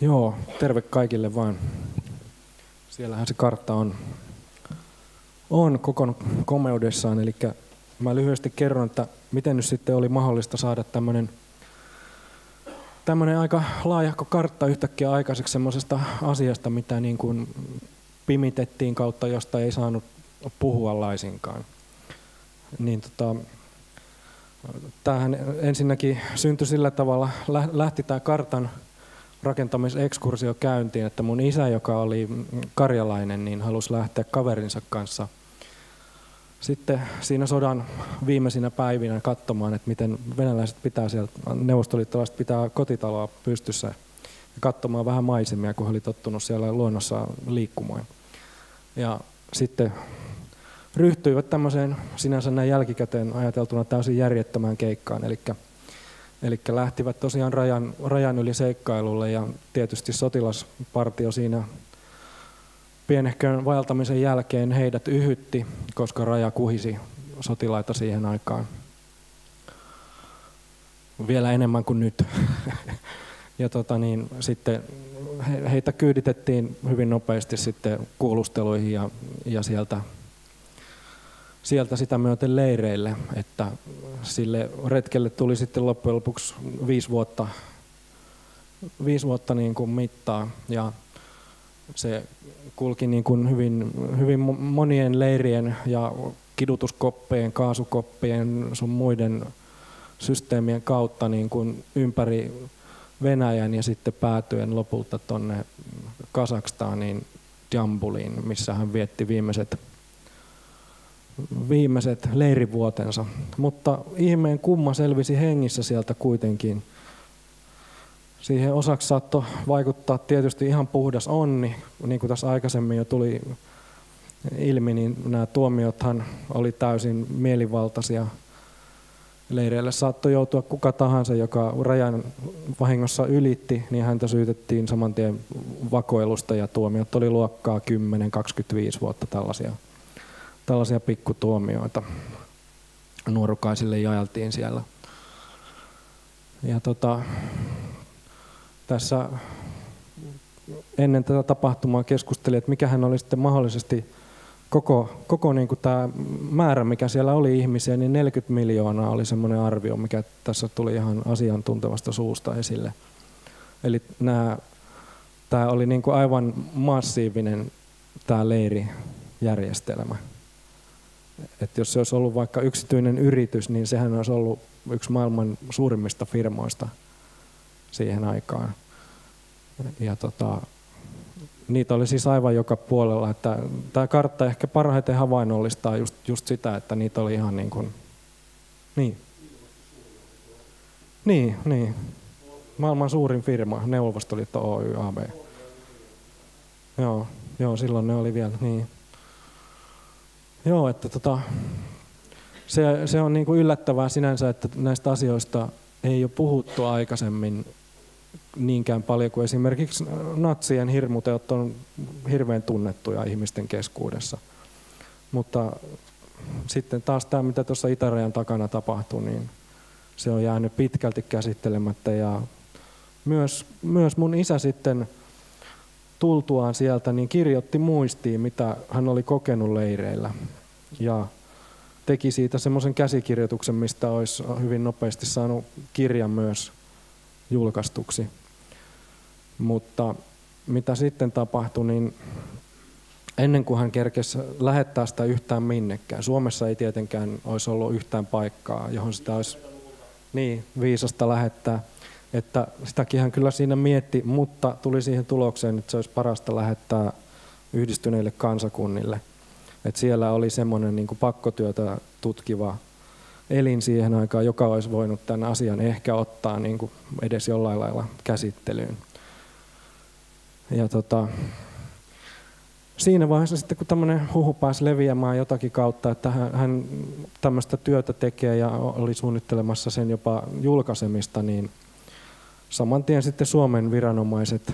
Joo, terve kaikille vaan. Siellähän se kartta on koko komeudessaan. Eli mä lyhyesti kerron, että miten nyt sitten oli mahdollista saada tämmöinen aika laajahko kartta yhtäkkiä aikaiseksi semmoisesta asiasta, mitä niin kuin pimitettiin kautta, josta ei saanut puhua laisinkaan. Niin tämähän ensinnäkin syntyi sillä tavalla, lähti tämä kartan rakentamisekskursio käyntiin, että mun isä, joka oli karjalainen, niin halusi lähteä kaverinsa kanssa sitten siinä sodan viimeisinä päivinä katsomaan, että miten venäläiset pitää sieltä, neuvostoliittolaiset pitää kotitaloa pystyssä ja katsomaan vähän maisemia, kun he oli tottunut siellä luonnossa liikkumaan. Ja sitten ryhtyivät tämmöiseen sinänsä näin jälkikäteen ajateltuna täysin järjettömään keikkaan, eli lähtivät tosiaan rajan yli seikkailulle ja tietysti sotilaspartio siinä pienehkön vaeltamisen jälkeen heidät yhytti, koska raja kuhisi sotilaita siihen aikaan. Vielä enemmän kuin nyt. Ja sitten heitä kyyditettiin hyvin nopeasti sitten kuulusteluihin ja sieltä sitä myöten leireille, että sille retkelle tuli sitten loppujen lopuksi 5 vuotta niin kuin mittaa ja se kulki niin kuin hyvin monien leirien ja kidutuskoppien, kaasukoppien sun muiden systeemien kautta niin kuin ympäri Venäjän ja sitten päätyen lopulta tuonne Kazakstaniin, Jambuliin, missä hän vietti viimeiset leirivuotensa. Mutta ihmeen kumma selvisi hengissä sieltä kuitenkin. Siihen osaksi saattoi vaikuttaa tietysti ihan puhdas onni, niin kuin tässä aikaisemmin jo tuli ilmi, niin nämä tuomiothan oli täysin mielivaltaisia. Leireille saattoi joutua kuka tahansa, joka rajan vahingossa ylitti, niin häntä syytettiin saman tien vakoilusta ja tuomiot oli luokkaa 10-25 vuotta tällaisia pikkutuomioita nuorukaisille jaeltiin siellä. Ja tässä ennen tätä tapahtumaa keskustelin, että mikähän oli sitten mahdollisesti koko niin kuin tämä määrä, mikä siellä oli ihmisiä, niin 40 miljoonaa oli semmoinen arvio, mikä tässä tuli ihan asiantuntevasta suusta esille. Eli tämä oli niin kuin aivan massiivinen tämä leirijärjestelmä. Että jos se olisi ollut vaikka yksityinen yritys, niin sehän olisi ollut yksi maailman suurimmista firmoista siihen aikaan. Ja niitä oli siis aivan joka puolella. Että tämä kartta ehkä parhaiten havainnollistaa just sitä, että niitä oli ihan niin kuin... Niin. Maailman suurin firma, Neuvostoliitto Oy AB. Joo, silloin ne oli vielä, niin. Joo, että se on niin kuin yllättävää sinänsä, että näistä asioista ei ole puhuttu aikaisemmin niinkään paljon kuin esimerkiksi natsien hirmuteot on hirveän tunnettuja ihmisten keskuudessa. Mutta sitten taas tämä, mitä tuossa itärajan takana tapahtui, niin se on jäänyt pitkälti käsittelemättä. Ja myös mun isä sitten tultuaan sieltä niin kirjoitti muistiin, mitä hän oli kokenut leireillä. Ja teki siitä semmoisen käsikirjoituksen, mistä olisi hyvin nopeasti saanut kirjan myös julkaistuksi. Mutta mitä sitten tapahtui, niin ennen kuin hän kerkesi lähettää sitä yhtään minnekään, Suomessa ei tietenkään olisi ollut yhtään paikkaa, johon sitä olisi niin viisasta lähettää. Että sitäkin hän kyllä siinä mietti, mutta tuli siihen tulokseen, että se olisi parasta lähettää Yhdistyneille kansakunnille. Että siellä oli semmoinen niin kuin pakkotyötä tutkiva elin siihen aikaan, joka olisi voinut tämän asian ehkä ottaa niin kuin edes jollain lailla käsittelyyn. Ja siinä vaiheessa sitten, kun tämmöinen huhu pääsi leviämään jotakin kautta, että hän tämmöistä työtä tekee ja oli suunnittelemassa sen jopa julkaisemista, niin saman tien sitten Suomen viranomaiset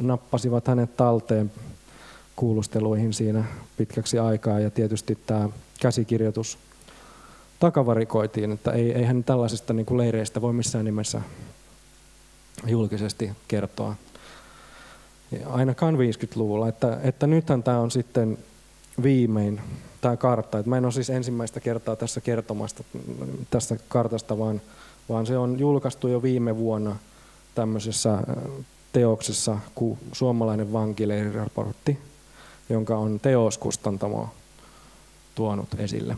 nappasivat hänet talteen kuulusteluihin siinä pitkäksi aikaa ja tietysti tämä käsikirjoitus takavarikoitiin, että eihän tällaisesta niin kuin leireistä voi missään nimessä julkisesti kertoa. ainakaan 50-luvulla, että nythän tämä on sitten viimein tämä kartta. Että mä en ole siis ensimmäistä kertaa tässä kertomasta tästä kartasta, vaan se on julkaistu jo viime vuonna tämmöisessä teoksessa kuin Suomalainen vankileiriraportti, jonka on Teos-kustantamo tuonut esille.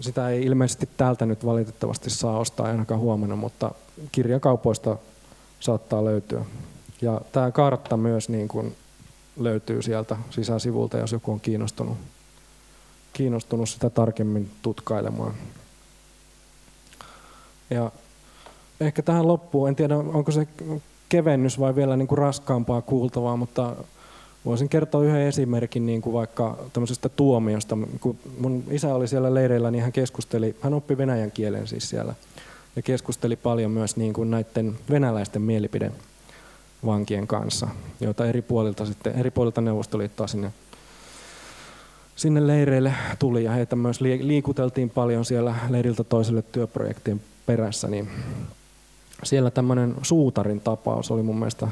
Sitä ei ilmeisesti täältä nyt valitettavasti saa ostaa ainakaan huomenna, mutta kirjakaupoista saattaa löytyä. Ja tämä kartta myös niin kuin löytyy sieltä sisäsivulta, jos joku on kiinnostunut sitä tarkemmin tutkailemaan. Ja ehkä tähän loppuun, en tiedä onko se kevennys vai vielä niin kuin raskaampaa kuultavaa, mutta voisin kertoa yhden esimerkin niin kuin vaikka tämmöisestä tuomiosta. Kun mun isä oli siellä leireillä, niin hän oppi venäjän kielen siis siellä ja keskusteli paljon myös niin kuin näiden venäläisten mielipidevankien kanssa, joita eri puolilta Neuvostoliittoa sinne leireille tuli ja heitä myös liikuteltiin paljon siellä leiriltä toiselle työprojektien perässä. Niin siellä tämmöinen suutarin tapaus oli mun mielestä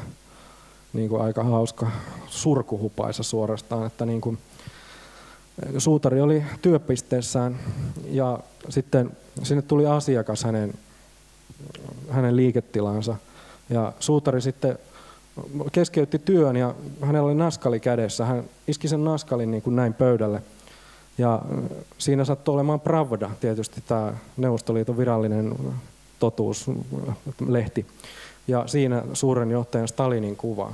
niin kuin aika hauska, surkuhupaisa suorastaan, että niin kuin suutari oli työpisteessään ja sitten sinne tuli asiakas hänen liiketilansa ja suutari sitten keskeytti työn ja hänellä oli naskali kädessä. Hän iski sen naskalin niin kuin näin pöydälle ja siinä sattui olemaan Pravda, tietysti tämä Neuvostoliiton virallinen totuuslehti. Ja siinä suuren johtajan Stalinin kuva.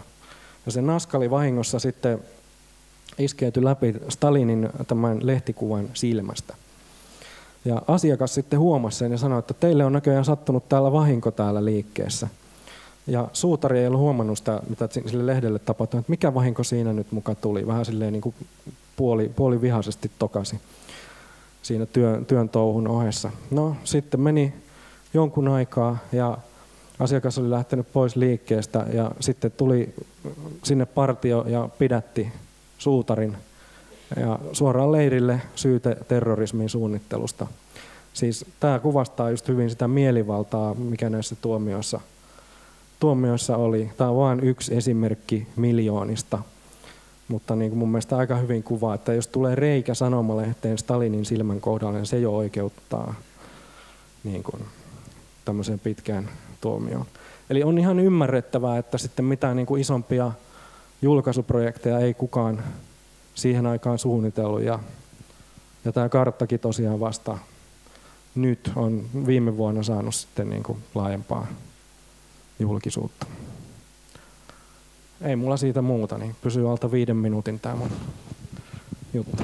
Ja se naskali vahingossa sitten iskeytyi läpi Stalinin tämän lehtikuvan silmästä. Ja asiakas sitten huomasi sen ja sanoi, että teille on näköjään sattunut täällä vahinko täällä liikkeessä. Ja suutari ei ollut huomannut sitä, mitä sille lehdelle tapahtui, että mikä vahinko siinä nyt muka tuli. Vähän silleen niin kuin puolivihaisesti tokasi siinä työn touhun ohessa. No sitten meni jonkun aikaa ja asiakas oli lähtenyt pois liikkeestä ja sitten tuli sinne partio ja pidätti suutarin ja suoraan leirille syyte terrorismin suunnittelusta. Siis tämä kuvastaa just hyvin sitä mielivaltaa, mikä näissä tuomioissa oli. Tämä on vain yksi esimerkki miljoonista, mutta niin kuin mun mielestä aika hyvin kuvaa, että jos tulee reikä sanomalehteen Stalinin silmän kohdalle, niin se jo oikeuttaa niin kuin tämmöiseen pitkään tuomioon. Eli on ihan ymmärrettävää, että sitten mitään niin kuin isompia julkaisuprojekteja ei kukaan siihen aikaan suunnitellut. Ja tämä karttakin tosiaan vasta nyt on viime vuonna saanut sitten niin kuin laajempaa julkisuutta. Ei mulla siitä muuta, niin pysyy alta 5 minuutin tämä mun juttu.